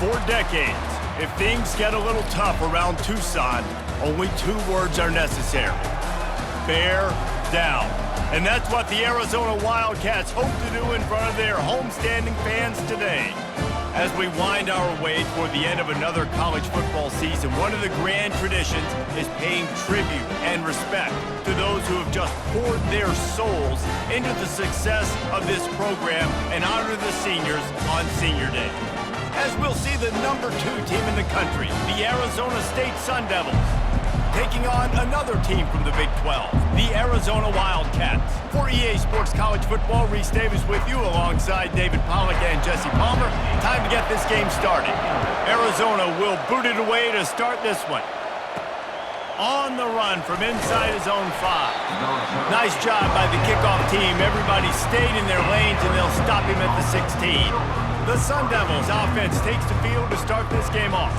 For decades, if things get a little tough around Tucson, only two words are necessary: bear down. And that's what the Arizona Wildcats hope to do in front of their homestanding fans today. As we wind our way toward the end of another college football season, one of the grand traditions is paying tribute and respect to those who have just poured their souls into the success of this program and honor the seniors on Senior Day. As we'll see the #2 team in the country, the Arizona State Sun Devils, taking on another team from the Big 12, the Arizona Wildcats. For EA Sports College Football, Reese Davis with you alongside David Pollack and Jesse Palmer. Time to get this game started. Arizona will boot it away to start this one. On the run from inside his own 5. Nice job by the kickoff team. Everybody stayed in their lanes and they'll stop him at the 16. The Sun Devils offense takes the field to start this game off.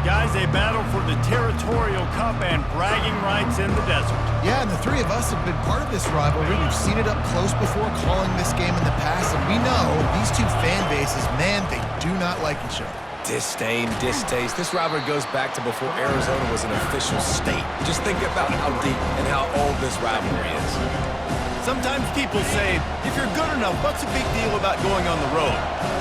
Guys, they battle for the Territorial Cup and bragging rights in the desert. Yeah, and the three of us have been part of this rivalry. We've seen it up close before, calling this game in the past, and we know these two fan bases, man, they do not like each other. Disdain, distaste. This rivalry goes back to before Arizona was an official state. Just think about how deep and how old this rivalry is. Sometimes people say, if you're good enough, what's the big deal about going on the road?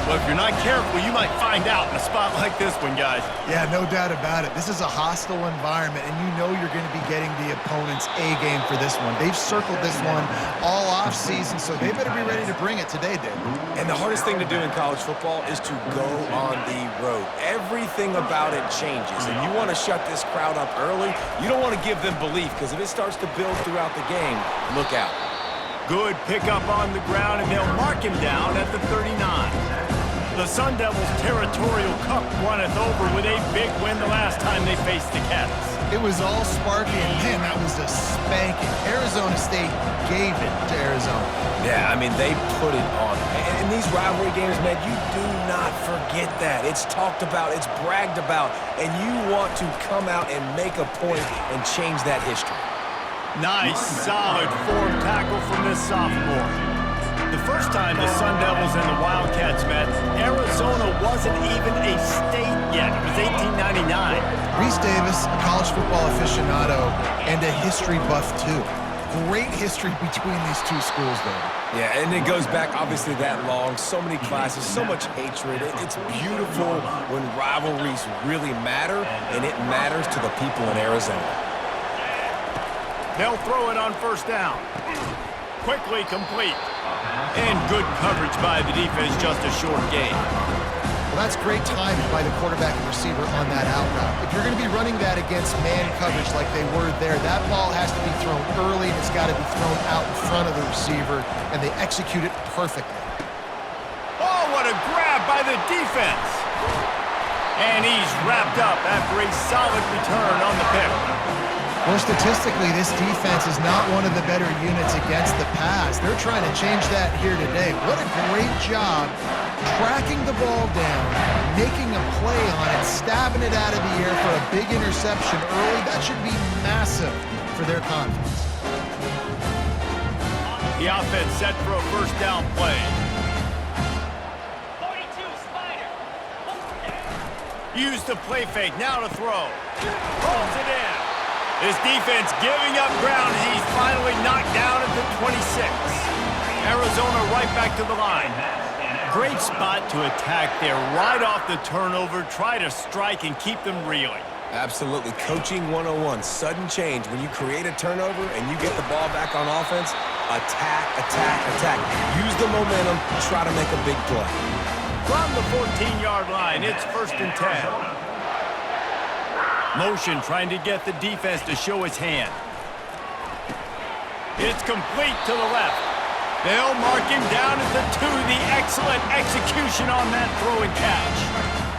Well, if you're not careful, you might find out in a spot like this one, guys. Yeah, no doubt about it. This is a hostile environment, and you know you're going to be getting the opponent's A-game for this one. They've circled this one all off-season, so they better be ready to bring it today, Dave. And the hardest thing to do in college football is to go on the road. Everything about it changes, and you want to shut this crowd up early. You don't want to give them belief, because if it starts to build throughout the game, look out. Good pickup on the ground, and they'll mark him down at the 39. The Sun Devils Territorial Cup runneth over with a big win the last time they faced the Cats. It was all sparky, and man, that was a spanking. Arizona State gave it to Arizona. Yeah, I mean, they put it on. And in these rivalry games, man, you do not forget that. It's talked about, it's bragged about, and you want to come out and make a point and change that history. Nice, solid form tackle from this sophomore. The first time the Sun Devils and the Wildcats met, Arizona wasn't even a state yet. It was 1899. Reese Davis, a college football aficionado, and a history buff, too. Great history between these two schools, though. Yeah, and it goes back obviously that long. So many classes, so much hatred. It's beautiful when rivalries really matter, and it matters to the people in Arizona. They'll throw it on first down. Quickly complete. And good coverage by the defense, just a short gain. Well, that's great timing by the quarterback and receiver on that out route. If you're going to be running that against man coverage like they were there, that ball has to be thrown early, and it's got to be thrown out in front of the receiver, and they execute it perfectly. Oh, what a grab by the defense. And he's wrapped up after a solid return on the pick. Well, statistically, this defense is not one of the better units against the pass. They're trying to change that here today. What a great job tracking the ball down, making a play on it, stabbing it out of the air for a big interception early. That should be massive for their confidence. The offense set for a first down play. 42 Spider. Use the play fake, now to throw. Pulls it in. His defense giving up ground as he's finally knocked down at the 26. Arizona right back to the line. Great spot to attack there, right off the turnover. Try to strike and keep them reeling. Absolutely. Coaching 101. Sudden change. When you create a turnover and you get the ball back on offense, attack, attack, attack. Use the momentum. Try to make a big play. From the 14-yard line, it's 1st and 10. Motion trying to get the defense to show his hand. It's complete to the left. They'll mark him down at the 2. The excellent execution on that throw and catch.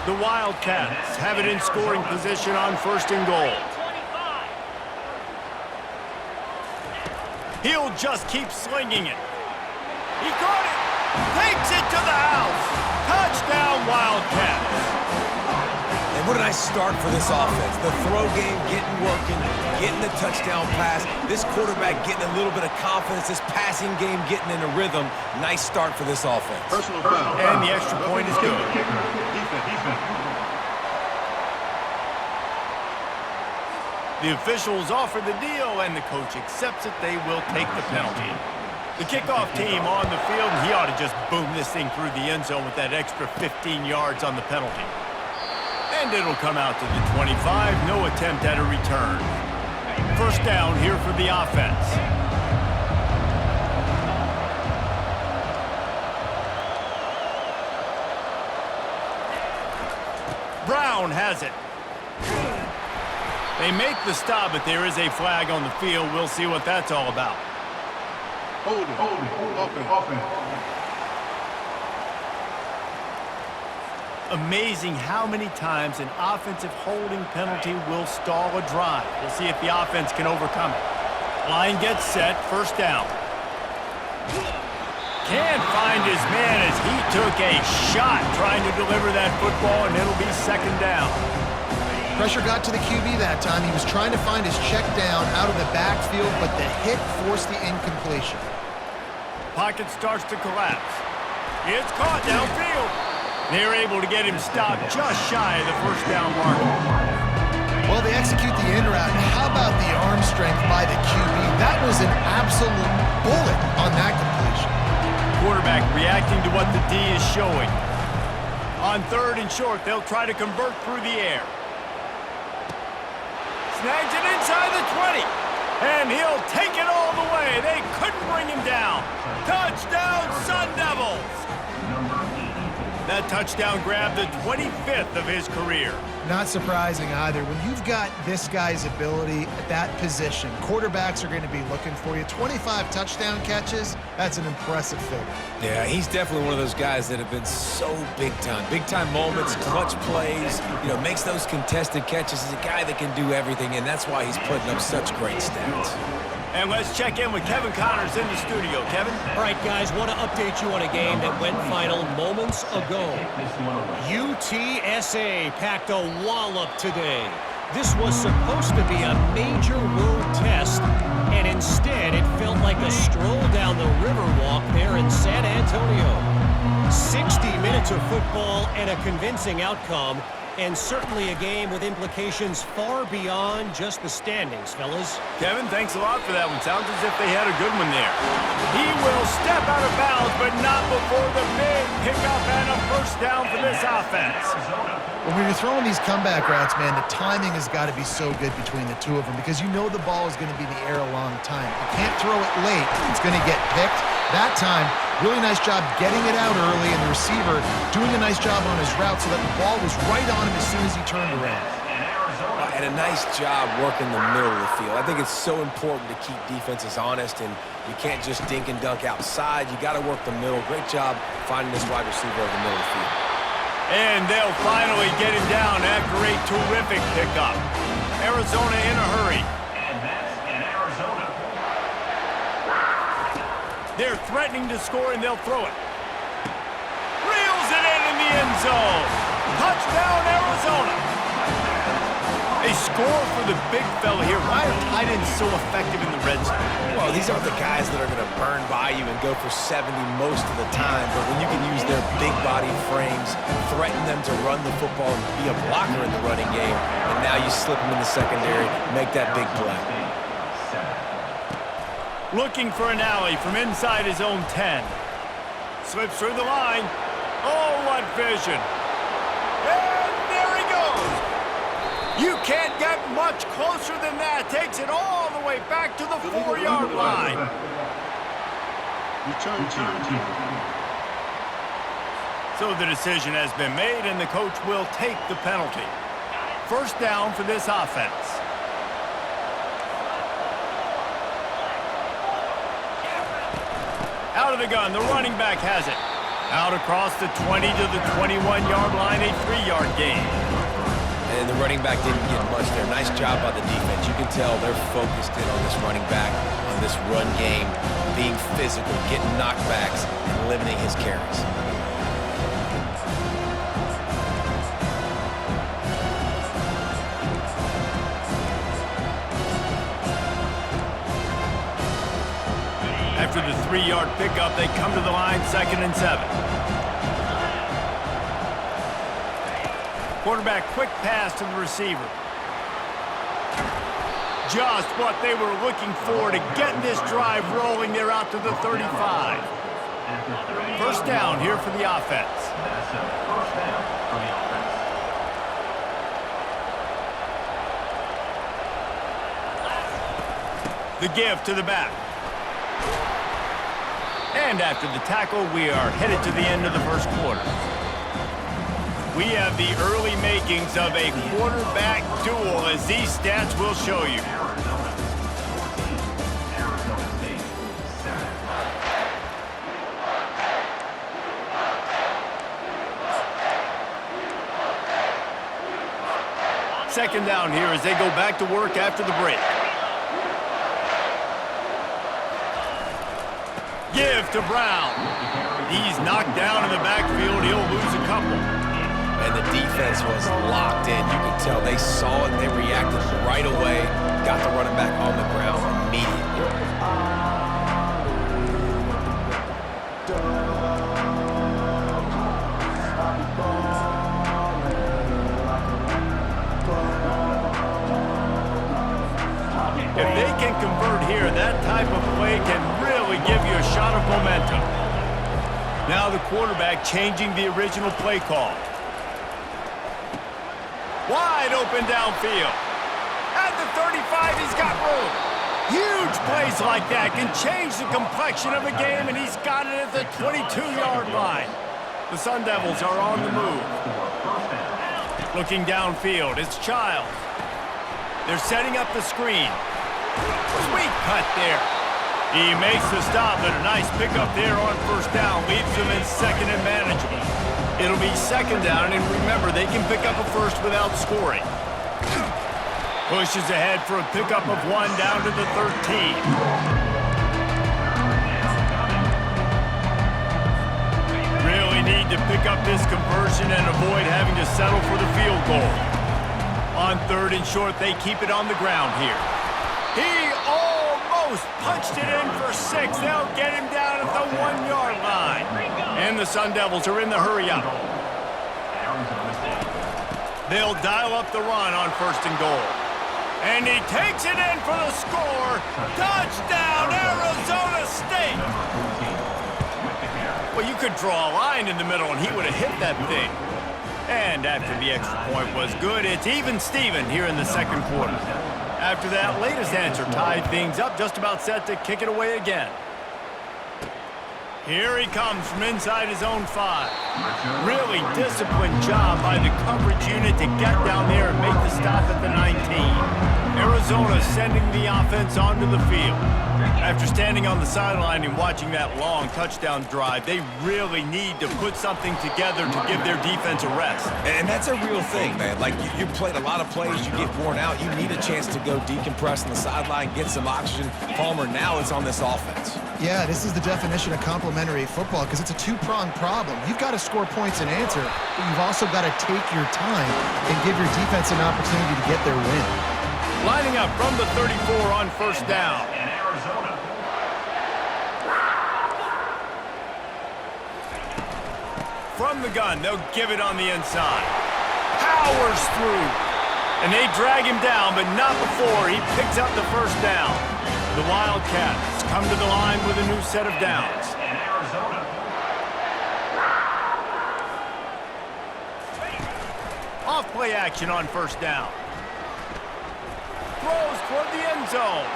The Wildcats have it in scoring position on 1st and goal. He'll just keep slinging it. He caught it. Takes it to the house. Touchdown, Wildcats. And what a nice start for this offense. The throw game getting working, getting the touchdown pass. This quarterback getting a little bit of confidence. This passing game getting in a rhythm. Nice start for this offense. Personal foul. And the extra point is good. Defense. The officials offer the deal, and the coach accepts it. They will take the penalty. The kickoff team on the field, and he ought to just boom this thing through the end zone with that extra 15 yards on the penalty. And it'll come out to the 25. No attempt at a return. First down here for the offense. Brown has it. They make the stop, but there is a flag on the field. We'll see what that's all about. Hold it. Offense. Amazing how many times an offensive holding penalty will stall a drive. We'll see if the offense can overcome it. Line gets set, first down. Can't find his man as he took a shot trying to deliver that football, and it'll be second down. Pressure got to the QB that time. He was trying to find his check down out of the backfield, but the hit forced the incompletion. Pocket starts to collapse. It's caught downfield. They're able to get him stopped just shy of the first down mark. Well, they execute the in route. How about the arm strength by the QB? That was an absolute bullet on that completion. Quarterback reacting to what the D is showing. On third and short, they'll try to convert through the air. Snags it inside the 20. And he'll take it all the way. They couldn't bring him down. Touchdown, Sun Devils! That touchdown grabbed the 25th of his career. Not surprising either. When you've got this guy's ability at that position, quarterbacks are going to be looking for you. 25 touchdown catches, that's an impressive figure. Yeah, he's definitely one of those guys that have been so big time. Big time moments, clutch plays, makes those contested catches. He's a guy that can do everything, and that's why he's putting up such great stats. And let's check in with Kevin Connors in the studio. Kevin? All right, guys, want to update you on a game that went final moments ago. UTSA packed a wallop today. This was supposed to be a major road test, and instead it felt like a stroll down the Riverwalk there in San Antonio. 60 minutes of football and a convincing outcome, and certainly a game with implications far beyond just the standings, fellas. Kevin, thanks a lot for that one. Sounds as if they had a good one there. He will step out of bounds, but not before the big pickup and a first down for this offense. When you're throwing these comeback routes, man, the timing has got to be so good between the two of them because you know the ball is going to be in the air a long time. You can't throw it late. It's going to get picked. That time, really nice job getting it out early, and the receiver doing a nice job on his route so that the ball was right on him as soon as he turned around. And a nice job working the middle of the field. I think it's so important to keep defenses honest, and you can't just dink and dunk outside. You got to work the middle. Great job finding this wide receiver over the middle of the field. And they'll finally get him down after a terrific pickup. Arizona in a hurry. They're threatening to score, and they'll throw it. Reels it in the end zone. Touchdown, Arizona. A score for the big fella here. Why are tight ends so effective in the red zone? Well, these aren't the guys that are going to burn by you and go for 70 most of the time, but when you can use their big body frames, threaten them to run the football and be a blocker in the running game, and now you slip them in the secondary, make that big play. Looking for an alley from inside his own 10. Slips through the line. Oh, what vision. And there he goes. You can't get much closer than that. Takes it all the way back to the 4-yard line. Return team. So the decision has been made, and the coach will take the penalty. First down for this offense. Out of the gun, the running back has it. Out across the 20 to the 21-yard line, a 3-yard gain. And the running back didn't get much there. Nice job by the defense. You can tell they're focused in on this running back, on this run game, being physical, getting knockbacks, and limiting his carries. After the 3-yard pickup, they come to the line, 2nd and 7. Quarterback quick pass to the receiver. just what they were looking for to get this drive rolling there out to the 35. First down here for the offense. That's a first down for the offense. The give to the back. And after the tackle, we are headed to the end of the first quarter. We have the early makings of a quarterback duel, as these stats will show you. Arizona 14, Arizona State 7. Second down here as they go back to work after the break. Give to Brown. He's knocked down in the backfield. He'll lose a couple. And the defense was locked in. You could tell they saw it. They reacted right away. Got the running back on the ground immediately. If they can convert here, that type of play can really give you a shot of momentum. Now the quarterback changing the original play call. Wide open downfield. At the 35, he's got room. Huge plays like that can change the complexion of a game, and he's got it at the 22-yard line. The Sun Devils are on the move. Looking downfield, it's Childs. They're setting up the screen. Sweet cut there. He makes the stop, but a nice pickup there on first down. Leaves them in second and manageable. It'll be second down, and remember, they can pick up a first without scoring. Pushes ahead for a pickup of one down to the 13. Really need to pick up this conversion and avoid having to settle for the field goal. On third and short, they keep it on the ground here. He almost punched it in for 6. They'll get him down at the 1-yard line. And the Sun Devils are in the hurry up. They'll dial up the run on first and goal. And he takes it in for the score. Touchdown, Arizona State. Well, you could draw a line in the middle, and he would have hit that thing. And after the extra point was good, it's even Steven here in the second quarter. After that latest answer tied things up, just about set to kick it away again. Here he comes from inside his own 5. Really disciplined job by the coverage unit to get down there and make the stop at the 19. Arizona sending the offense onto the field. After standing on the sideline and watching that long touchdown drive, they really need to put something together to give their defense a rest. And that's a real thing, man. Like, you played a lot of plays, you get worn out, you need a chance to go decompress on the sideline, get some oxygen. Palmer, now it's on this offense. Yeah, this is the definition of complementary football because it's a two-pronged problem. You've got to score points and answer, but you've also got to take your time and give your defense an opportunity to get their win. Lining up from the 34 on first down. In Arizona. From the gun, they'll give it on the inside. Powers through. And they drag him down, but not before he picks up the first down. The Wildcats come to the line with a new set of downs. In Arizona. Off play action on first down. Throws toward the end zone.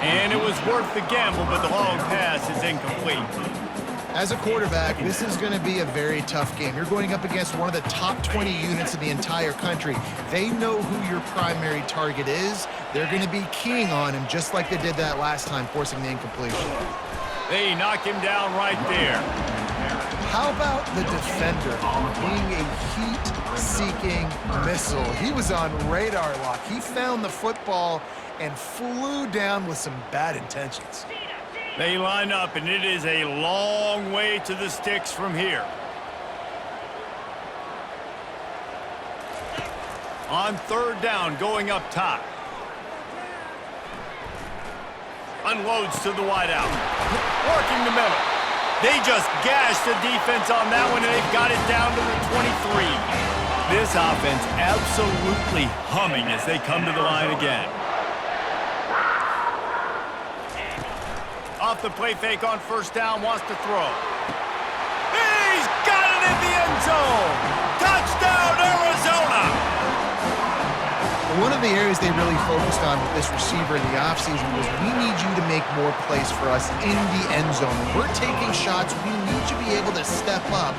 And it was worth the gamble, but the long pass is incomplete. As a quarterback, this is going to be a very tough game. You're going up against one of the top 20 units in the entire country. They know who your primary target is. They're going to be keying on him just like they did that last time, forcing the incompletion. They knock him down right there. How about the defender being a heat-seeking missile? He was on radar lock. He found the football and flew down with some bad intentions. They line up, and it is a long way to the sticks from here. On third down, going up top. Unloads to the wideout. Working the middle. They just gashed the defense on that one, and they've got it down to the 23. This offense absolutely humming as they come to the line again. Off the play fake on first down, wants to throw. He's got it in the end zone! Touchdown, Arizona! One of the areas they really focused on with this receiver in the offseason was we need you to make more plays for us in the end zone. When we're taking shots, we need you to be able to step up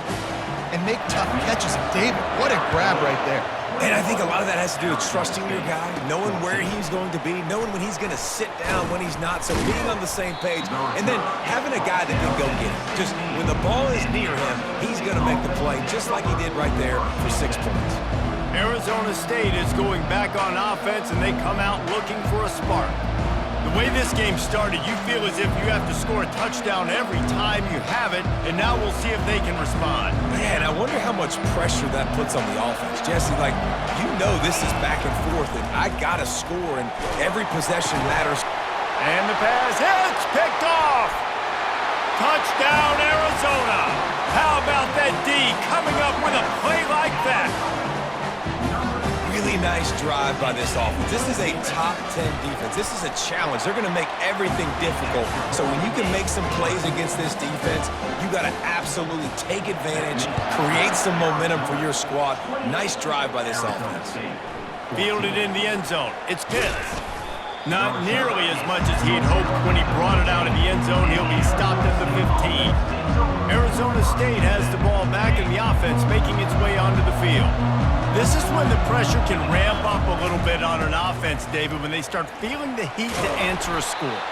and make tough catches. And David, what a grab right there. And I think a lot of that has to do with trusting your guy, knowing where he's going to be, knowing when he's going to sit down, when he's not, so being on the same page, and then having a guy that can go get it. Just when the ball is near him, he's going to make the play, just like he did right there for 6 points. Arizona State is going back on offense, and they come out looking for a spark. The way this game started, you feel as if you have to score a touchdown every time you have it, and now we'll see if they can respond. Man, I wonder how much pressure that puts on the offense. Jesse, like, you know this is back and forth, and I got to score, and every possession matters. And the pass hits, picked off. Touchdown, Arizona. How about that D coming up with a play like that? Really nice drive by this offense. This is a top 10 defense. This is a challenge. They're going to make everything difficult. So when you can make some plays against this defense, you got to absolutely take advantage, create some momentum for your squad. Nice drive by this offense. Fielded in the end zone. It's Pitts. Not nearly as much as he had hoped when he brought it out of the end zone. He'll be stopped at the 15. Arizona State has the ball back in the offense, making its way onto the field. This is when the pressure can ramp up a little bit on an offense, David, when they start feeling the heat to answer a score.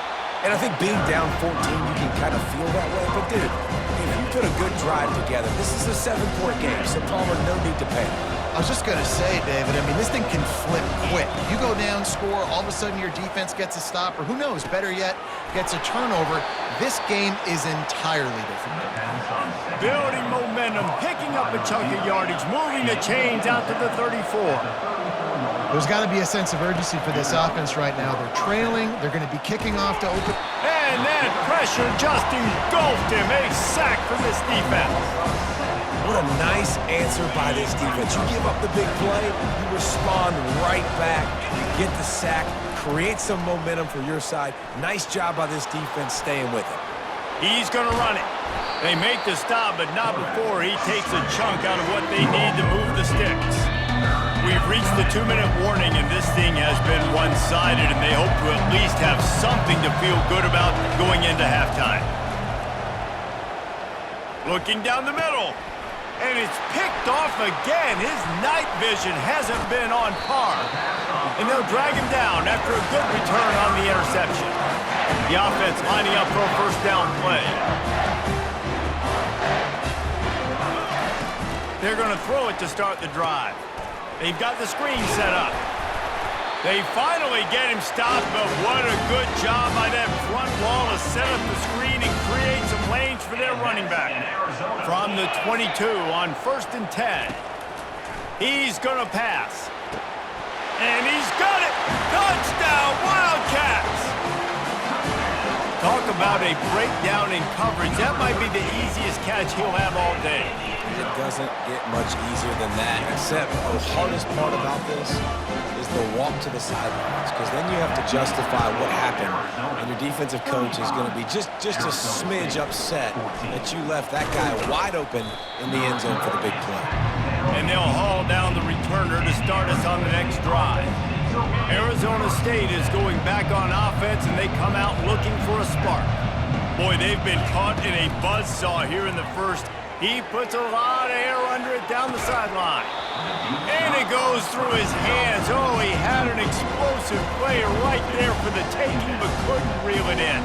And I think being down 14, you can kind of feel that way. But, dude, if you put a good drive together, this is a 7-point game, so Palmer, no need to panic. I was just going to say, David, I mean, this thing can flip quick. You go down, score, all of a sudden your defense gets a stop, or who knows, better yet, gets a turnover. This game is entirely different. Building momentum, picking up a chunk of yardage, moving the chains out to the 34. There's got to be a sense of urgency for this offense right now. They're trailing. They're going to be kicking off to open. And that pressure just engulfed him. A sack from this defense. What a nice answer by this defense. You give up the big play, you respond right back, you get the sack, create some momentum for your side. Nice job by this defense staying with it. He's going to run it. They make the stop, but not before he takes a chunk out of what they need to move the sticks. We've reached the 2-minute warning, and this thing has been one-sided, and they hope to at least have something to feel good about going into halftime. Looking down the middle. And it's picked off again. His night vision hasn't been on par. And they'll drag him down after a good return on the interception. The offense lining up for a first down play. They're going to throw it to start the drive. They've got the screen set up. They finally get him stopped, but what a good job by that front wall to set up the screen and create some lanes for their running back. From the 22 on 1st and 10. He's going to pass. And he's got it! Touchdown, Wildcats! Talk about a breakdown in coverage. That might be the easiest catch he'll have all day. It doesn't get much easier than that, except the hardest part about this is the walk to the sidelines, because then you have to justify what happened, and your defensive coach is going to be just a smidge upset that you left that guy wide open in the end zone for the big play. And they'll haul down the returner to start us on the next drive. Arizona State is going back on offense, and they come out looking for a spark. Boy, they've been caught in a buzzsaw here in the first. He puts a lot of air under it down the sideline. And it goes through his hands. Oh, he had an explosive player right there for the taking, but couldn't reel it in.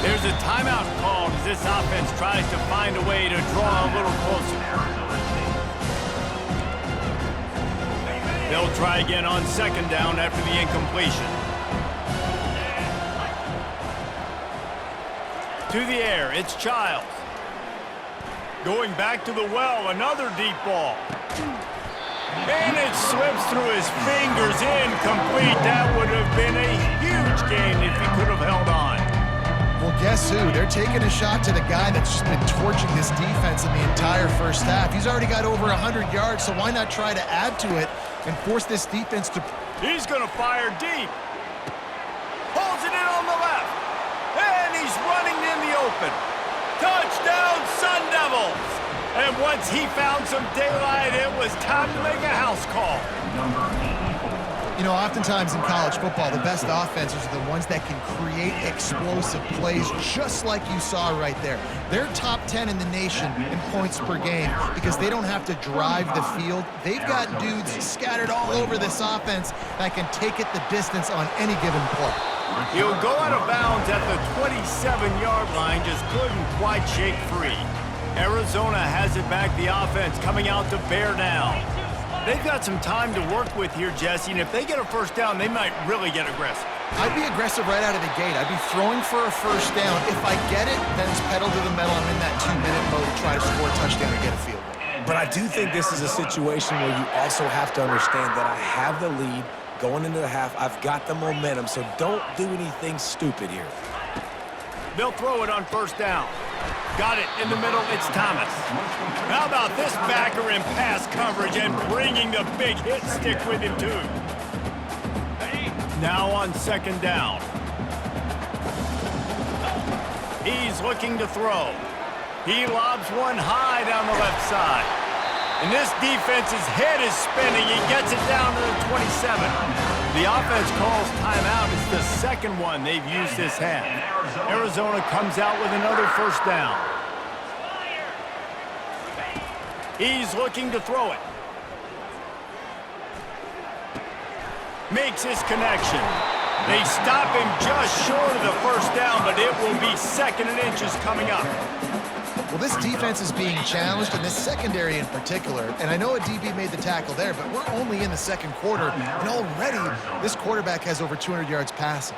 There's a timeout called as this offense tries to find a way to draw a little closer. They'll try again on 2nd down after the incompletion. To the air, it's Childs. Going back to the well, another deep ball. And it slips through his fingers, incomplete. That would have been a huge gain if he could have held on. Well, guess who? They're taking a shot to the guy that's just been torching this defense in the entire first half. He's already got over 100 yards, so why not try to add to it and force this defense to... He's going to fire deep. Pulls it in on the left. And he's running in the open. Touchdown, Sun Devils! And once he found some daylight, it was time to make a house call. Number 84. You know, oftentimes in college football, the best offenses are the ones that can create explosive plays, just like you saw right there. They're top 10 in the nation in points per game because they don't have to drive the field. They've got dudes scattered all over this offense that can take it the distance on any given play. He'll go out of bounds at the 27-yard line, just couldn't quite shake free. Arizona has it back, the offense coming out to bear down. They've got some time to work with here, Jesse, and if they get a first down, they might really get aggressive. I'd be aggressive right out of the gate. I'd be throwing for a first down. If I get it, then it's pedal to the metal. I'm in that 2-minute mode to try to score a touchdown or get a field goal. But I do think this is a situation where you also have to understand that I have the lead going into the half. I've got the momentum, so don't do anything stupid here. They'll throw it on first down. Got it in the middle, it's Thomas. How about this backer in pass coverage and bringing the big hit stick with him too. Now on second down. He's looking to throw. He lobs one high down the left side. And this defense's head is spinning. He gets it down to the 27. The offense calls timeout. It's the second one they've used this half. Arizona comes out with another first down. He's looking to throw it. Makes his connection. They stop him just short of the first down, but it will be second and inches coming up. Well, this defense is being challenged, and this secondary in particular. And I know a DB made the tackle there, but we're only in the second quarter, and already this quarterback has over 200 yards passing.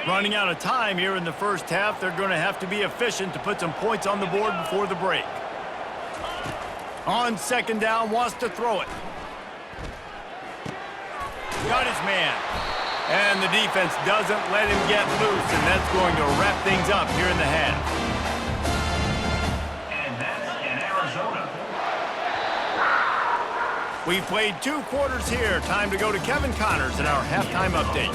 Running out of time here in the first half, they're going to have to be efficient to put some points on the board before the break. On second down, wants to throw it. Got his man. And the defense doesn't let him get loose, and that's going to wrap things up here in the half. And that's in Arizona. We've played 2 quarters here. Time to go to Kevin Connors in our halftime update.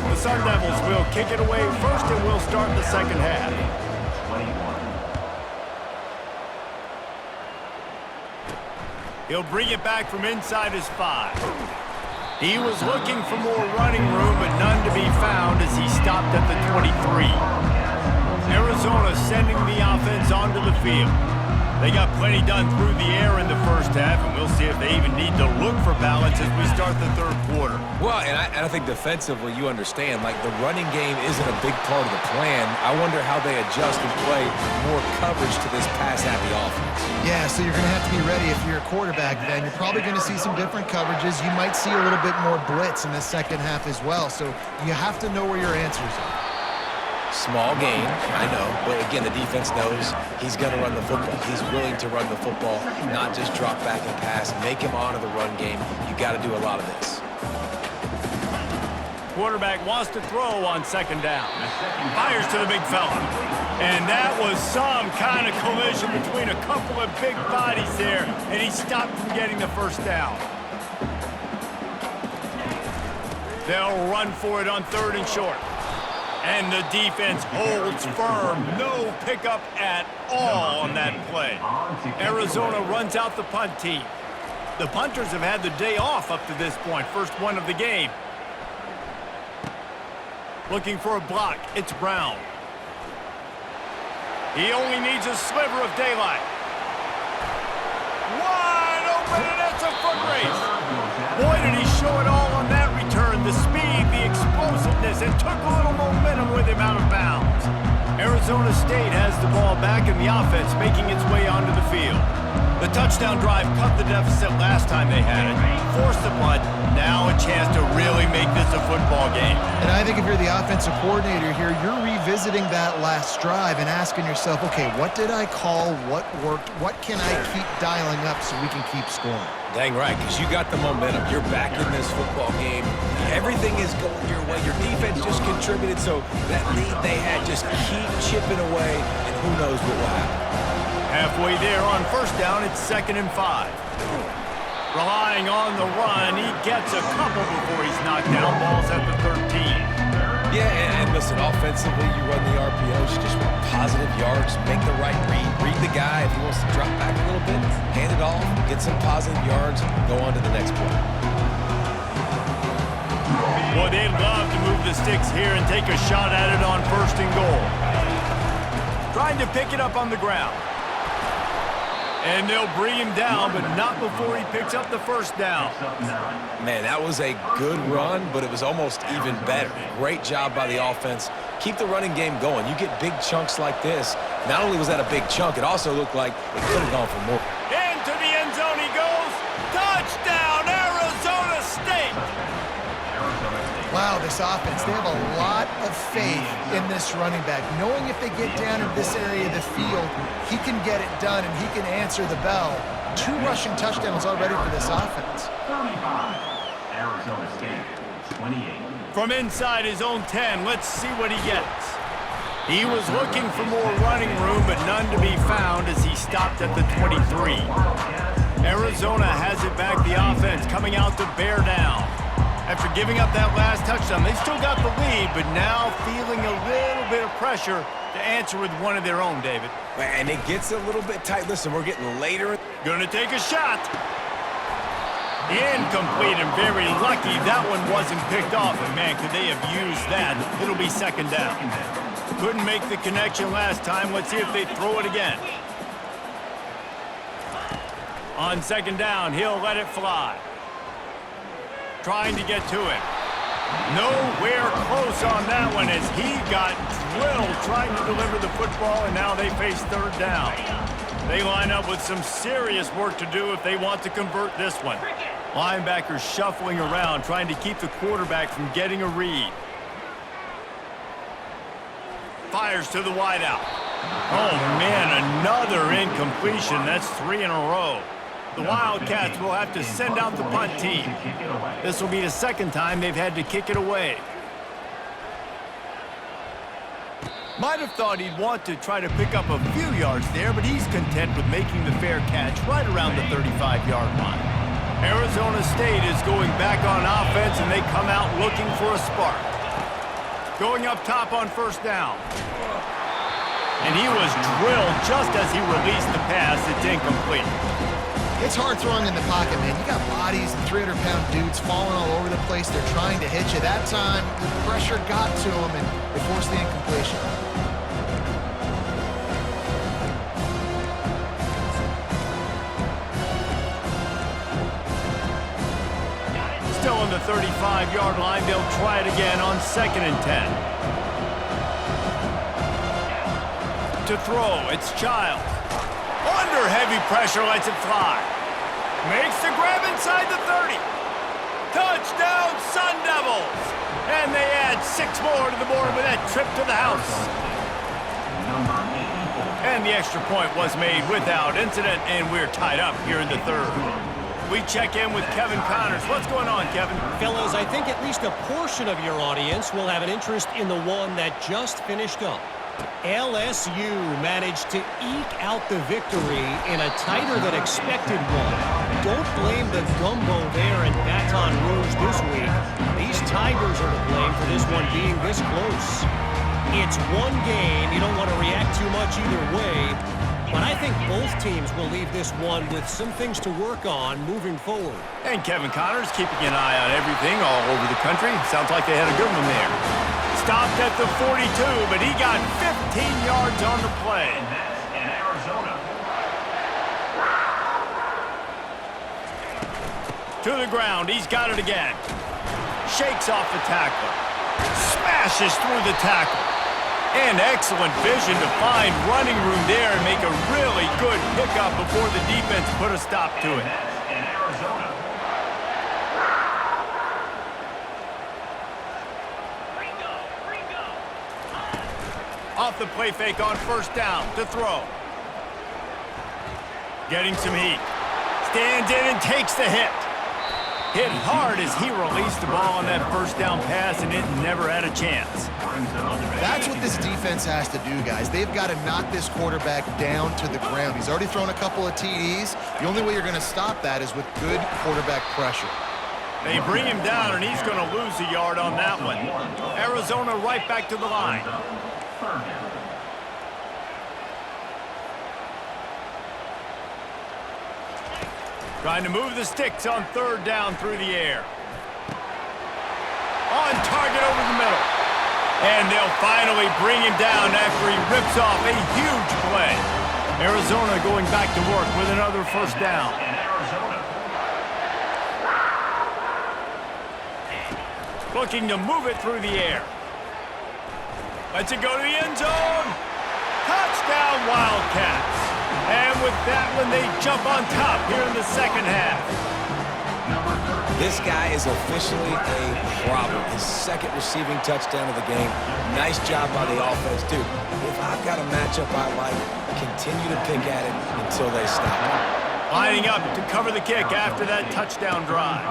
The Sun Devils will kick it away first, and we'll start the second half. 21. He'll bring it back from inside his 5. He was looking for more running room, but none to be found as he stopped at the 23. Arizona sending the offense onto the field. They got plenty done through the air in the first half, and we'll see if they even need to look for balance as we start the third quarter. Well, and I think defensively, you understand, like the running game isn't a big part of the plan. I wonder how they adjust and play more coverage to this pass-happy offense. Yeah, so you're going to have to be ready if you're a quarterback then. You're probably going to see some different coverages. You might see a little bit more blitz in the second half as well, so you have to know where your answers are. Small game, I know, but again, the defense knows he's going to run the football. He's willing to run the football, not just drop back and pass, make him honor the run game. You got to do a lot of this. Quarterback wants to throw on second down. Fires to the big fella. And that was some kind of collision between a couple of big bodies there, and he stopped from getting the first down. They'll run for it on third and short. And the defense holds firm. No pickup at all on that play. Arizona runs out the punt team. The punters have had the day off up to this point. First one of the game. Looking for a block. It's Brown. He only needs a sliver of daylight. Wide open, and it's a foot race. Boy, did he show it all on that return. The speed, the explosiveness, and took a little momentum with him out of bounds. Arizona State has the ball back, and the offense making its way onto the field. The touchdown drive cut the deficit last time they had it, forced the punt, now a chance to really make this a football game. And I think if you're the offensive coordinator here, you're revisiting that last drive and asking yourself, okay, what did I call? What worked? What can I keep dialing up so we can keep scoring? Dang right, because you got the momentum. You're back in this football game. Everything is going your way. Your defense just contributed, so that lead they had, just keep chipping away, and who knows what will happen. Halfway there on first down, it's 2nd and 5. Relying on the run, he gets a couple before he's knocked down. Balls at the 13. Yeah, and listen, offensively, you run the RPOs, you just want positive yards, make the right read the guy. If he wants to drop back a little bit, hand it off, get some positive yards, go on to the next play. Well, they'd love to move the sticks here and take a shot at it on 1st and goal. Trying to pick it up on the ground. And they'll bring him down, but not before he picks up the 1st down. Man, that was a good run, but it was almost even better. Great job by the offense. Keep the running game going. You get big chunks like this. Not only was that a big chunk, it also looked like it could have gone for more. Into the end zone he goes. Touchdown, Arizona State! Wow, this offense, they have a lot of faith in this running back. Knowing if they get down in this area of the field, he can get it done and he can answer the bell. 2 rushing touchdowns already for this offense. 35. Arizona State, 28. From inside his own 10, let's see what he gets. He was looking for more running room, but none to be found as he stopped at the 23. Arizona has it back, the offense coming out to bear down. After giving up that last touchdown, they still got the lead, but now feeling a little bit of pressure to answer with one of their own, David. And it gets a little bit tight. Listen, we're getting later. Gonna take a shot. Incomplete, and very lucky that one wasn't picked off. And man, could they have used that? It'll be 2nd down. Couldn't make the connection last time. Let's see if they throw it again. On 2nd down, he'll let it fly. Trying to get to it. Nowhere close on that one as he got drilled trying to deliver the football, and now they face 3rd down. They line up with some serious work to do if they want to convert this one. Linebackers shuffling around, trying to keep the quarterback from getting a read. Fires to the wideout. Oh, man, another incompletion. That's 3 in a row. The Wildcats will have to send out the punt team. This will be the 2nd time they've had to kick it away. Might have thought he'd want to try to pick up a few yards there, but he's content with making the fair catch right around the 35-yard line. Arizona State is going back on offense, and they come out looking for a spark. Going up top on 1st down. And he was drilled just as he released the pass. It's incomplete. It's hard throwing in the pocket, man. You got bodies and 300-pound dudes falling all over the place. They're trying to hit you. That time, the pressure got to them, and they forced the incompletion. Still on the 35-yard line. They'll try it again on 2nd and 10. To throw, it's Childs. Under heavy pressure, lets it fly. Makes the grab inside the 30. Touchdown, Sun Devils! And they add 6 more to the board with that trip to the house. And the extra point was made without incident, and we're tied up here in the 3rd. We check in with Kevin Connors. What's going on, Kevin? Fellas, I think at least a portion of your audience will have an interest in the one that just finished up. LSU managed to eke out the victory in a tighter than expected one. Don't blame the gumbo there in Baton Rouge this week. These Tigers are to blame for this one being this close. It's one game. You don't want to react too much either way. But I think both teams will leave this one with some things to work on moving forward. And Kevin Connors keeping an eye on everything all over the country. Sounds like they had a good one there. Stopped at the 42, but he got 15 yards on the play. In Arizona. To the ground, he's got it again. Shakes off the tackle. Smashes through the tackle. And excellent vision to find running room there and make a really good pickup before the defense put a stop to it. In Arizona. Off the play fake on first down to throw. Getting some heat. Stands in and takes the hit. Hit hard as he released the ball on that first down pass, and it never had a chance. That's what this defense has to do, guys. They've got to knock this quarterback down to the ground. He's already thrown a couple of TDs. The only way you're going to stop that is with good quarterback pressure. They bring him down, and he's going to lose a yard on that one. Arizona right back to the line. Trying to move the sticks on third down through the air. On target over the middle. And they'll finally bring him down after he rips off a huge play. Arizona going back to work with another first down. Looking to move it through the air. Lets it go to the end zone. Touchdown, Wildcats. And with that one, they jump on top here in the second half. This guy is officially a problem. His second receiving touchdown of the game. Nice job by the offense, too. If I've got a matchup I like, continue to pick at it until they stop. Lining up to cover the kick after that touchdown drive.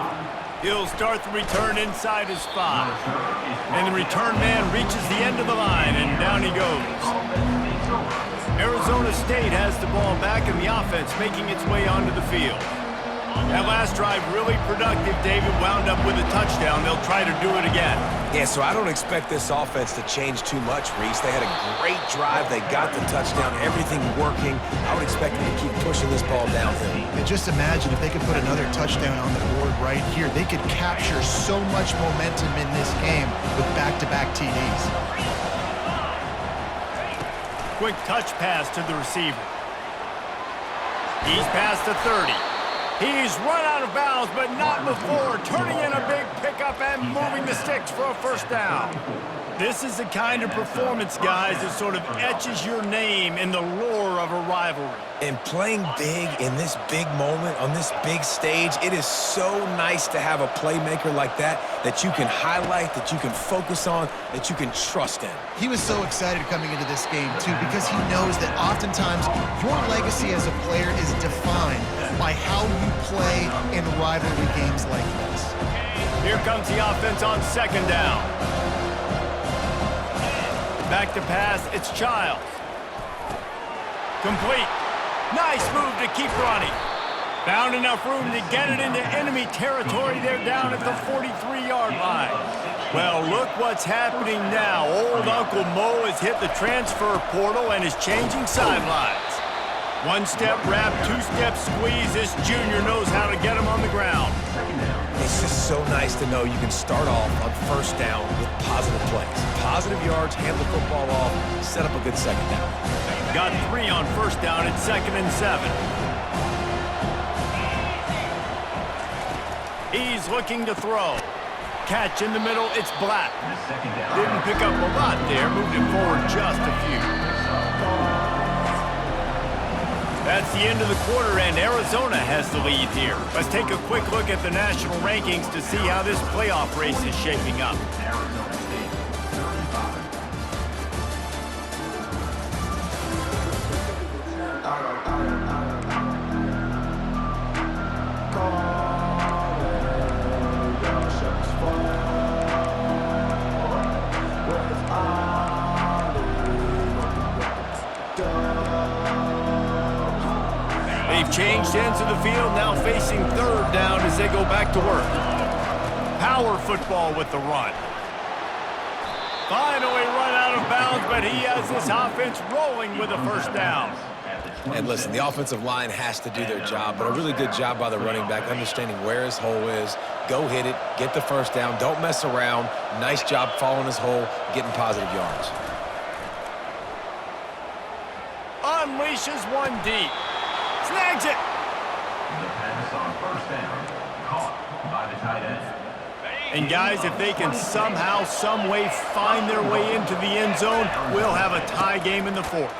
He'll start the return inside his spot. And the return man reaches the end of the line, and down he goes. Arizona State has the ball back in the offense, making its way onto the field. That last drive really productive. David wound up with a touchdown. They'll try to do it again. Yeah, so I don't expect this offense to change too much, Reese. They had a great drive. They got the touchdown, everything working. I would expect them to keep pushing this ball downhill. And just imagine if they could put another touchdown on the board right here. They could capture so much momentum in this game with back-to-back TDs. Quick touch pass to the receiver. He's past the 30. He's run out of bounds, but not before turning in a big pickup and moving the sticks for a first down. This is the kind of performance, guys, that sort of etches your name in the lore of a rivalry. And playing big in this big moment, on this big stage, it is so nice to have a playmaker like that you can highlight, that you can focus on, that you can trust in. He was so excited coming into this game, too, because he knows that oftentimes your legacy as a player is defined by how you play in rivalry games like this. Here comes the offense on second down. Back to pass, it's Childs. Complete. Nice move to keep running. Found enough room to get it into enemy territory. They're down at the 43-yard line. Well, look what's happening now. Old Uncle Mo has hit the transfer portal and is changing sidelines. One-step wrap, two-step squeeze. This junior knows how to get him on the ground. It's just so nice to know you can start off on first down with positive plays. Positive yards, hand the football off, set up a good second down. Got 3 on first down at 2nd and 7. He's looking to throw. Catch in the middle, it's Black. Didn't pick up a lot there, moved it forward just a few. That's the end of the quarter, and Arizona has the lead here. Let's take a quick look at the national rankings to see how this playoff race is shaping up. Arizona State, 35. They've changed ends of the field, now facing third down as they go back to work. Power football with the run. Finally run out of bounds, but he has this offense rolling with a first down. And listen, the offensive line has to do their job, but a really good job by the running back, understanding where his hole is. Go hit it, get the first down, don't mess around. Nice job following his hole, getting positive yards. Unleashes one deep. Snags it. The pass on first down, caught by the tight end. And guys, if they can somehow, some way find their way into the end zone, we'll have a tie game in the fourth.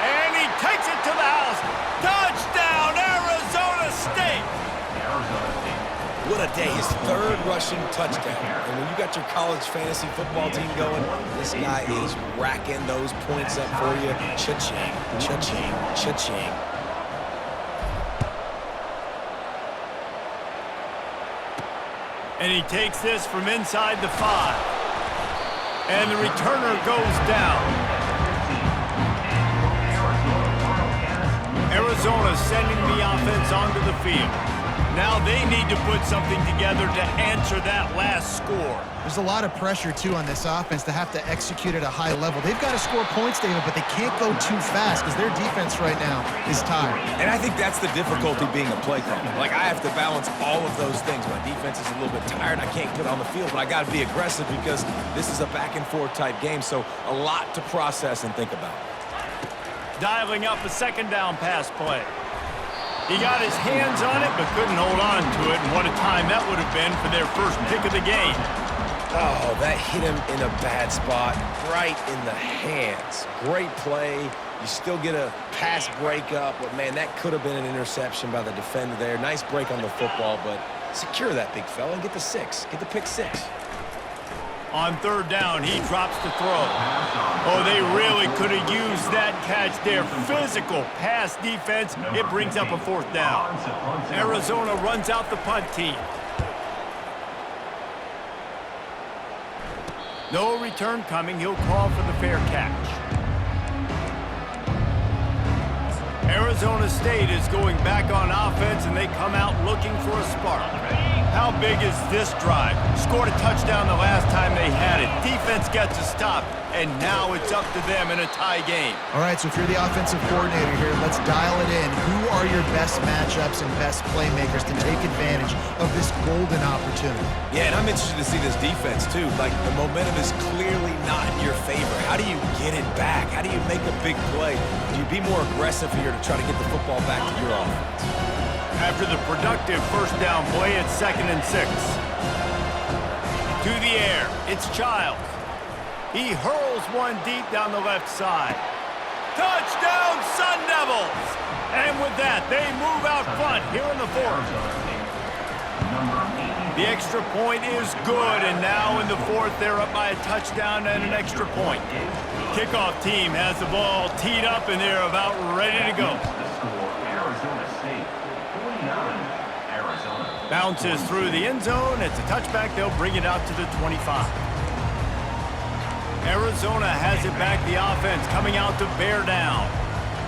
And he takes it to the house. Touchdown, Arizona State! What a day, his third rushing touchdown. And when you got your college fantasy football team going, this guy is racking those points up for you. Cha-ching, cha-ching, cha-ching. And he takes this from inside the 5. And the returner goes down. Arizona sending the offense onto the field. Now they need to put something together to answer that last score. There's a lot of pressure, too, on this offense to have to execute at a high level. They've got to score points, David, but they can't go too fast because their defense right now is tired. And I think that's the difficulty being a play caller. Like, I have to balance all of those things. My defense is a little bit tired. I can't put it on the field, but I got to be aggressive because this is a back-and-forth type game, so a lot to process and think about. Dialing up a second down pass play. He got his hands on it, but couldn't hold on to it, and what a time that would have been for their first pick of the game. Oh, that hit him in a bad spot, right in the hands. Great play. You still get a pass breakup, but, man, that could have been an interception by the defender there. Nice break on the football, but secure that big fella and get the 6. Get the pick 6. On third down, he drops the throw. Oh, they really could have used that catch there. Physical pass defense. It brings up a fourth down. Arizona runs out the punt team. No return coming. He'll call for the fair catch. Arizona State is going back on offense, and they come out looking for a spark. How big is this drive? Scored a touchdown the last time they had it. Defense gets a stop, and now it's up to them in a tie game. All right, so if you're the offensive coordinator here, let's dial it in. Who are your best matchups and best playmakers to take advantage of this golden opportunity? Yeah, and I'm interested to see this defense, too. Like, the momentum is clearly not in your favor. How do you get it back? How do you make a big play? Do you be more aggressive here to try to get the football back to your offense? After the productive first down play, it's 2nd and 6. To the air, it's Childs. He hurls one deep down the left side. Touchdown, Sun Devils! And with that, they move out front here in the fourth. The extra point is good, and now in the fourth, they're up by a touchdown and an extra point. Kickoff team has the ball teed up, and they're about ready to go. Bounces through the end zone. It's a touchback. They'll bring it out to the 25. Arizona has it back, the offense coming out to bear down.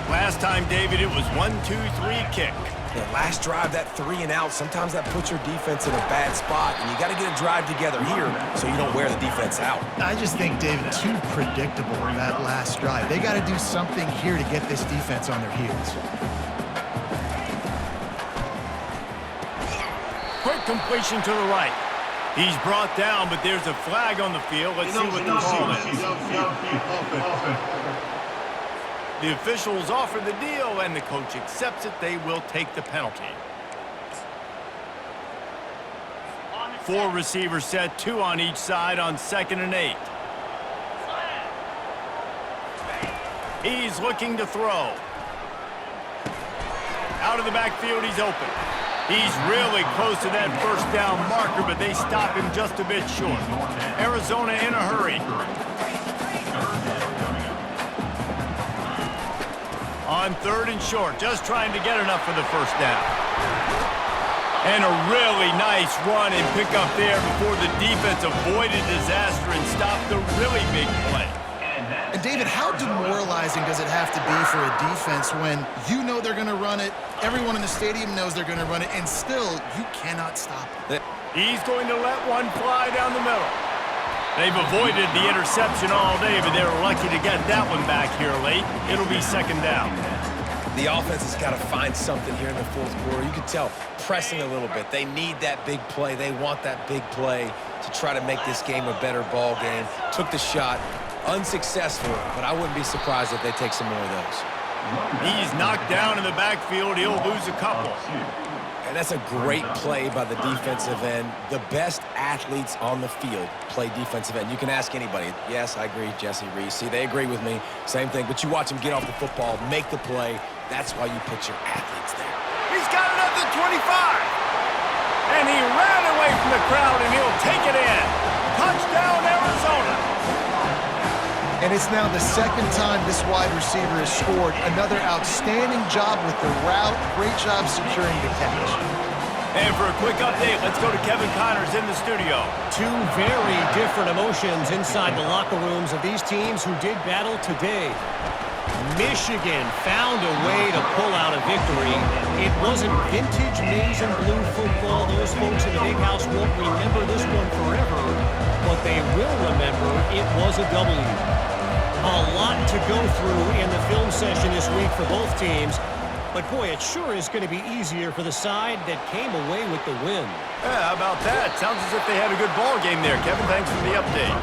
Last time, David, it was 1-2-3 kick. Yeah, last drive, that 3 and out, sometimes that puts your defense in a bad spot, and you got to get a drive together here so you don't wear the defense out. I just think, David, too predictable that last drive. They got to do something here to get this defense on their heels. Quick completion to the right. He's brought down, but there's a flag on the field. Let's see what the call is. The officials offer the deal, and the coach accepts it. They will take the penalty. 4 receivers set, 2 on each side on 2nd and 8. He's looking to throw. Out of the backfield, he's open. He's really close to that first down marker, but they stop him just a bit short. Arizona in a hurry. On 3rd and short, just trying to get enough for the first down. And a really nice run and pick up there before the defense avoided disaster and stopped the really big play. And, David, how demoralizing does it have to be for a defense when you know they're going to run it, everyone in the stadium knows they're going to run it, and still you cannot stop it? He's going to let one fly down the middle. They've avoided the interception all day, but they were lucky to get that one back here late. It'll be 2nd down. The offense has got to find something here in the fourth quarter. You can tell pressing a little bit. They need that big play. They want that big play to try to make this game a better ball game. Took the shot. Unsuccessful, but I wouldn't be surprised if they take some more of those. He's knocked down in the backfield. He'll lose a couple. And that's a great play by the defensive end. The best athletes on the field play defensive end. You can ask anybody. Yes, I agree, Jesse Reese. See, they agree with me. Same thing. But you watch them get off the football, make the play. That's why you put your athletes there. He's got it up to 25. And he ran away from the crowd, and he'll take it in. Touchdown, Arizona. And it's now the second time this wide receiver has scored. Another outstanding job with the route. Great job securing the catch. And for a quick update, let's go to Kevin Connors in the studio. Two very different emotions inside the locker rooms of these teams who did battle today. Michigan found a way to pull out a victory. It wasn't vintage maize and blue football. Those folks in the big house won't remember this one forever, but they will remember it was a W. A lot to go through in the film session this week for both teams, but boy, it sure is going to be easier for the side that came away with the win. Yeah, how about that? Sounds as if they had a good ball game there. Kevin, thanks for the update.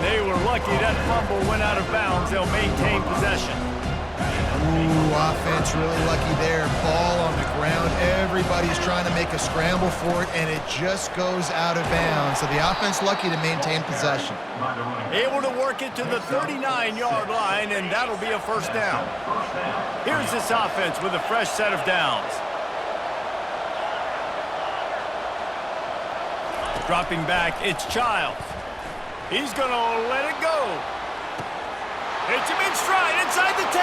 They were lucky that fumble went out of bounds. They'll maintain possession. Ooh, offense really lucky there. Ball on the ground. Everybody's trying to make a scramble for it, and it just goes out of bounds. So the offense lucky to maintain possession. Able to work it to the 39-yard line, and that'll be a first down. Here's this offense with a fresh set of downs. Dropping back, it's Childs. He's going to let it go. Hits him in stride inside the 10.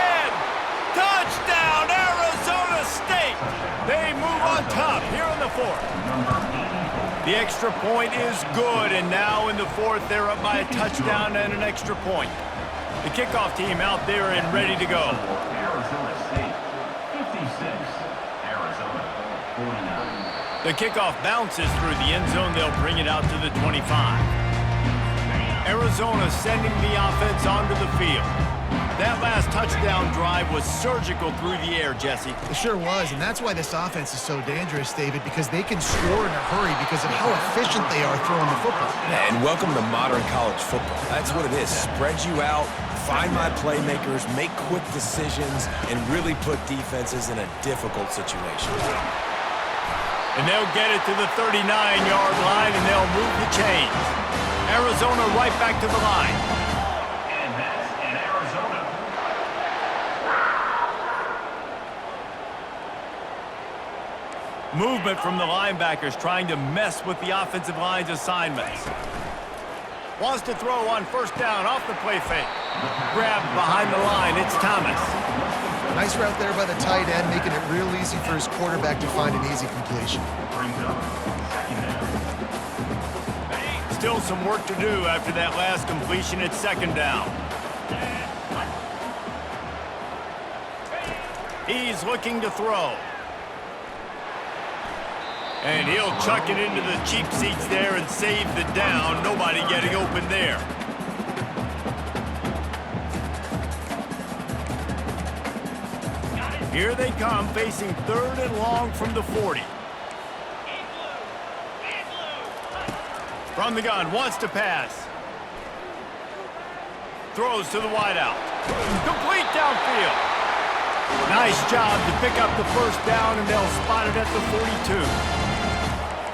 Touchdown, Arizona State. They move on top here in the fourth. The extra point is good, and now in the fourth, they're up by a touchdown and an extra point. The kickoff team out there and ready to go. Arizona State, 56. Arizona, 49. The kickoff bounces through the end zone. They'll bring it out to the 25. Arizona sending the offense onto the field. That last touchdown drive was surgical through the air, Jesse. It sure was, and that's why this offense is so dangerous, David, because they can score in a hurry because of how efficient they are throwing the football. And welcome to modern college football. That's what it is. Spread you out, find my playmakers, make quick decisions, and really put defenses in a difficult situation. And they'll get it to the 39-yard line, and they'll move the chains. Arizona right back to the line. And that's in Arizona. Movement from the linebackers trying to mess with the offensive line's assignments. Wants to throw on first down off the play fake. Grabbed behind the line, it's Thomas. Nice route there by the tight end, making it real easy for his quarterback to find an easy completion. Brings up second down. Still some work to do after that last completion. It's second down. He's looking to throw. And he'll chuck it into the cheap seats there and save the down. Nobody getting open there. Here they come, facing third and long from the 40. From the gun, wants to pass. Throws to the wideout. Complete downfield. Nice job to pick up the first down, and they'll spot it at the 42.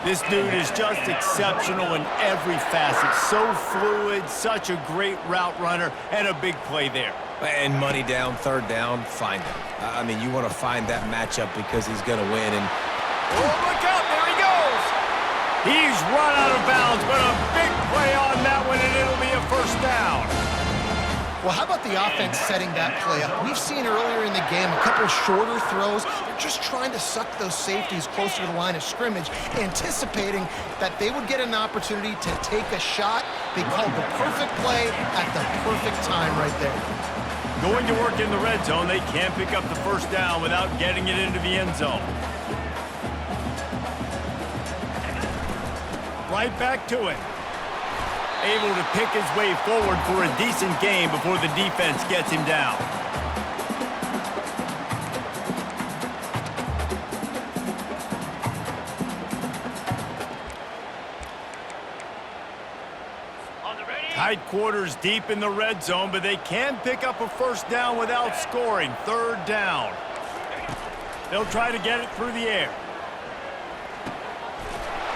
This dude is just exceptional in every facet. So fluid, such a great route runner, and a big play there. And money down, third down, find him. I mean, you want to find that matchup because he's going to win. And oh, look out, there he goes. He's run out of bounds, but a big play on that one, and it'll be a first down. Well, how about the offense setting that play up? We've seen earlier in the game a couple shorter throws. They're just trying to suck those safeties closer to the line of scrimmage, anticipating that they would get an opportunity to take a shot. They called the perfect play at the perfect time right there. Going to work in the red zone, they can't pick up the first down without getting it into the end zone. Right back to it. Able to pick his way forward for a decent game before the defense gets him down. Tight quarters deep in the red zone, but they can pick up a first down without scoring. Third down. They'll try to get it through the air.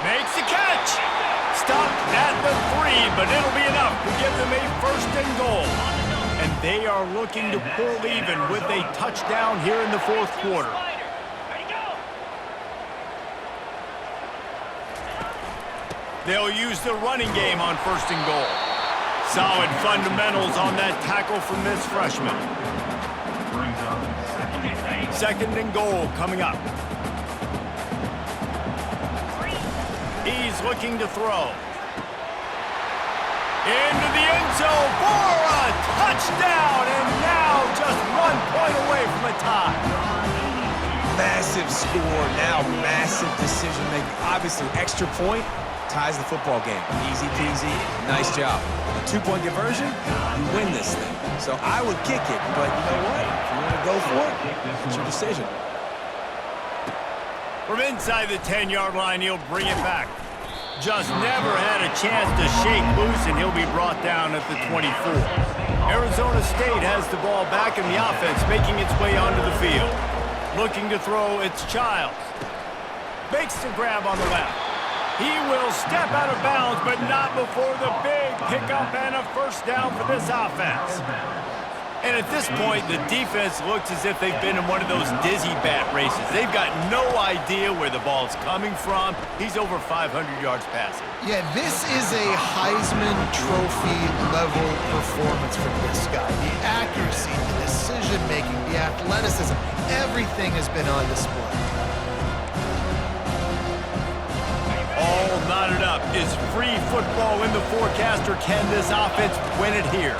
Makes the catch. Stopped at the 3, but it'll be enough to give them a first and goal. And they are looking to pull even with a touchdown here in the fourth quarter. They'll use the running game on first and goal. Solid fundamentals on that tackle from this freshman. Second and goal coming up. He's looking to throw. Into the end zone for a touchdown, and now just 1 point away from a tie. Massive score, now massive decision making. Obviously, extra point ties the football game. Easy peasy, nice job. A 2-point conversion, you win this thing. So I would kick it, but you know what? If you want to go for it, it's your decision. From inside the 10-yard line, he'll bring it back. Just never had a chance to shake loose, and he'll be brought down at the 24. Arizona State has the ball back in the offense, making its way onto the field. Looking to throw, it's Childs. Makes the grab on the left. He will step out of bounds, but not before the big pickup and a first down for this offense. And at this point, the defense looks as if they've been in one of those dizzy bat races. They've got no idea where the ball's coming from. He's over 500 yards passing. Yeah, this is a Heisman Trophy level performance from this guy. The accuracy, the decision-making, the athleticism, everything has been on display. All knotted up. Is free football in the forecast, or can this offense win it here?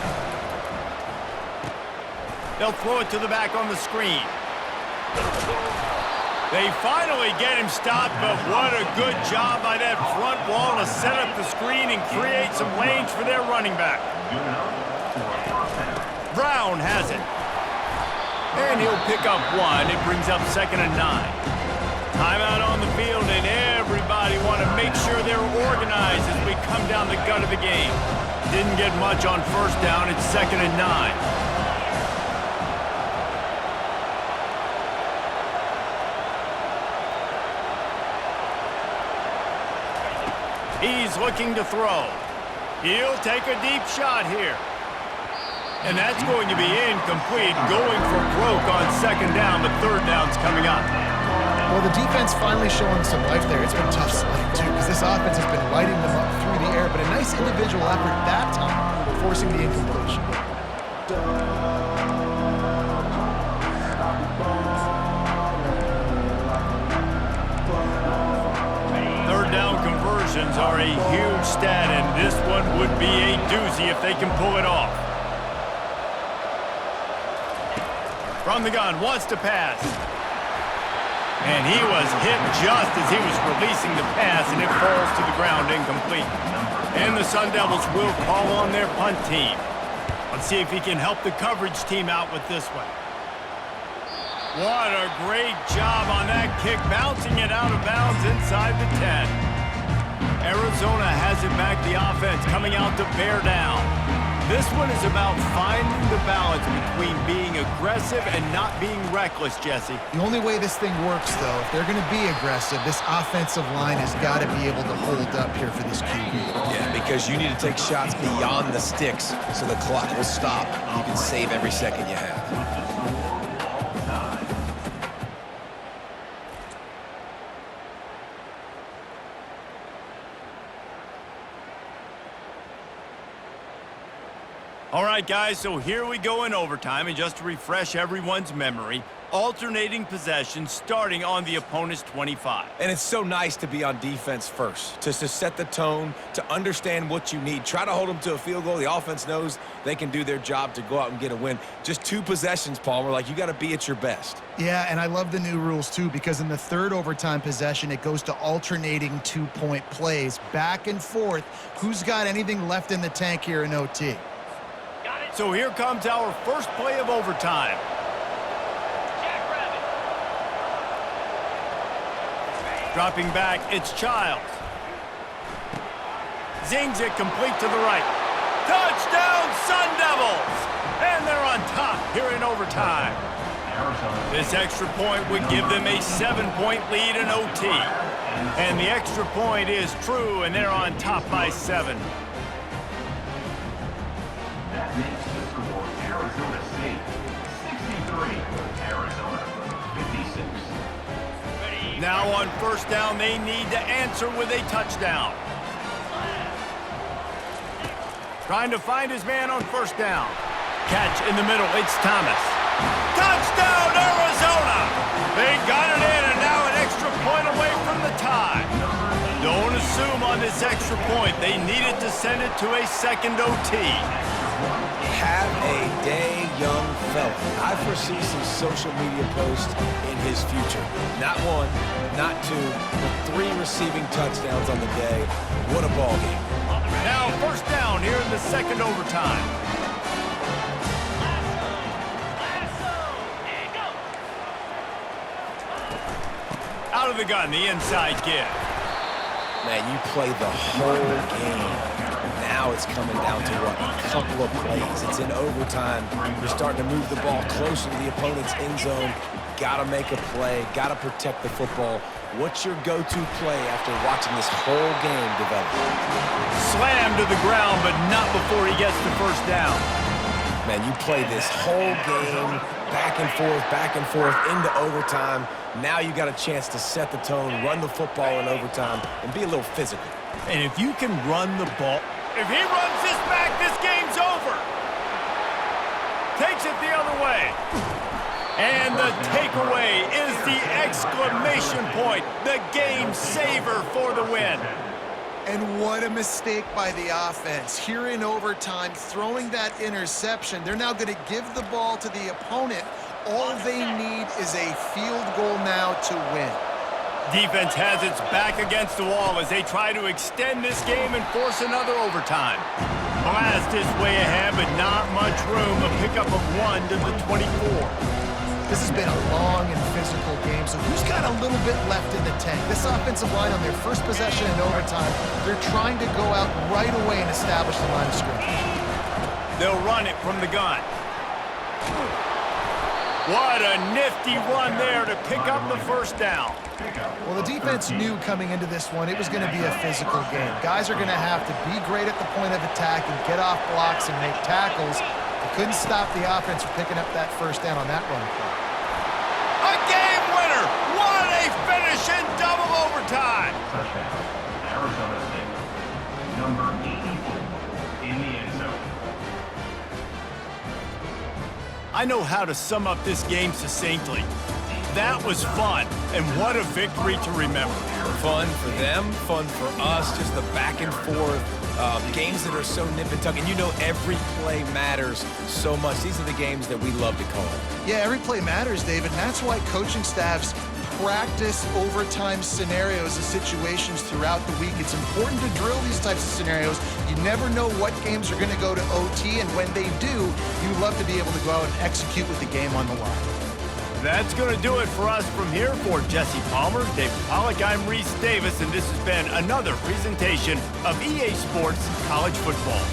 They'll throw it to the back on the screen. They finally get him stopped, but what a good job by that front wall to set up the screen and create some lanes for their running back. Brown has it. And he'll pick up 1. It brings up 2nd and 9. Timeout on the field, and everybody want to make sure they're organized as we come down the gut of the game. Didn't get much on first down. It's 2nd and 9. He's looking to throw. He'll take a deep shot here. And that's going to be incomplete, going for broke on 2nd down, but 3rd down's coming up. Well, the defense finally showing some life there. It's been tough sledding, too, because this offense has been lighting them up through the air, but a nice individual effort that time, forcing the incompletion. Conversions are a huge stat, and this one would be a doozy if they can pull it off. From the gun, wants to pass. And he was hit just as he was releasing the pass, and it falls to the ground incomplete. And the Sun Devils will call on their punt team. Let's see if he can help the coverage team out with this one. What a great job on that kick, bouncing it out of bounds inside the 10. Arizona has it back, the offense coming out to bear down. This one is about finding the balance between being aggressive and not being reckless, Jesse. The only way this thing works, though, if they're going to be aggressive, this offensive line has got to be able to hold up here for this QB. Yeah, because you need to take shots beyond the sticks so the clock will stop. You can save every second you have. All right, guys, so here we go in overtime, and just to refresh everyone's memory, alternating possession starting on the opponent's 25. And it's so nice to be on defense first, just to set the tone, to understand what you need. Try to hold them to a field goal. The offense knows they can do their job to go out and get a win. Just 2 possessions, Palmer, like you got to be at your best. Yeah, and I love the new rules, too, because in the 3rd overtime possession, it goes to alternating 2-point plays, back and forth. Who's got anything left in the tank here in OT? So here comes our first play of overtime. Dropping back, it's Childs. Zings it complete to the right. Touchdown, Sun Devils! And they're on top here in overtime. This extra point would give them a 7-point lead in OT. And the extra point is true, and they're on top by 7. That makes the score Arizona State 63, Arizona 56. Now on first down, they need to answer with a touchdown. Trying to find his man on first down. Catch in the middle, it's Thomas. Touchdown, Arizona! They got it in, and now an extra point away from the tie. Don't assume on this extra point. They needed to send it to a second OT. Have a day, young fella. I foresee some social media posts in his future. Not one, not two, but 3 receiving touchdowns on the day. What a ball game. Now first down here in the second overtime. Out of the gun, the inside give. Man, you play the whole game. Now it's coming down to what? A couple of plays. It's in overtime. You're starting to move the ball closer to the opponent's end zone. Got to make a play. Got to protect the football. What's your go-to play after watching this whole game develop? Slam to the ground, but not before he gets the first down. Man, you play this whole game back and forth into overtime. Now you got a chance to set the tone, run the football in overtime, and be a little physical. And if you can run the ball, if he runs this back, this game's over. Takes it the other way. And the takeaway is the exclamation point, the game saver for the win. And what a mistake by the offense. Here in overtime, throwing that interception. They're now going to give the ball to the opponent. All they need is a field goal now to win. Defense has its back against the wall as they try to extend this game and force another overtime. Blast is way ahead, but not much room. A pickup of 1 to the 24. This has been a long and physical game, so who's got a little bit left in the tank? This offensive line on their first possession in overtime, they're trying to go out right away and establish the line of scrimmage. They'll run it from the gun. What a nifty run there to pick up the first down. Well, the defense knew coming into this one it was going to be a physical game. Guys are going to have to be great at the point of attack and get off blocks and make tackles. They couldn't stop the offense from picking up that first down on that run play. A game winner! What a finish in double overtime! Touchdown, Arizona State. Number 84 in the end zone. I know how to sum up this game succinctly. That was fun, and what a victory to remember. Fun for them, fun for us, just the back and forth. Games that are so nip and tuck, and you know every play matters so much. These are the games that we love to call. Yeah, every play matters, David, and that's why coaching staffs practice overtime scenarios and situations throughout the week. It's important to drill these types of scenarios. You never know what games are going to go to OT, and when they do, you love to be able to go out and execute with the game on the line. That's going to do it for us from here. For Jesse Palmer, David Pollack, I'm Reese Davis, and this has been another presentation of EA Sports College Football.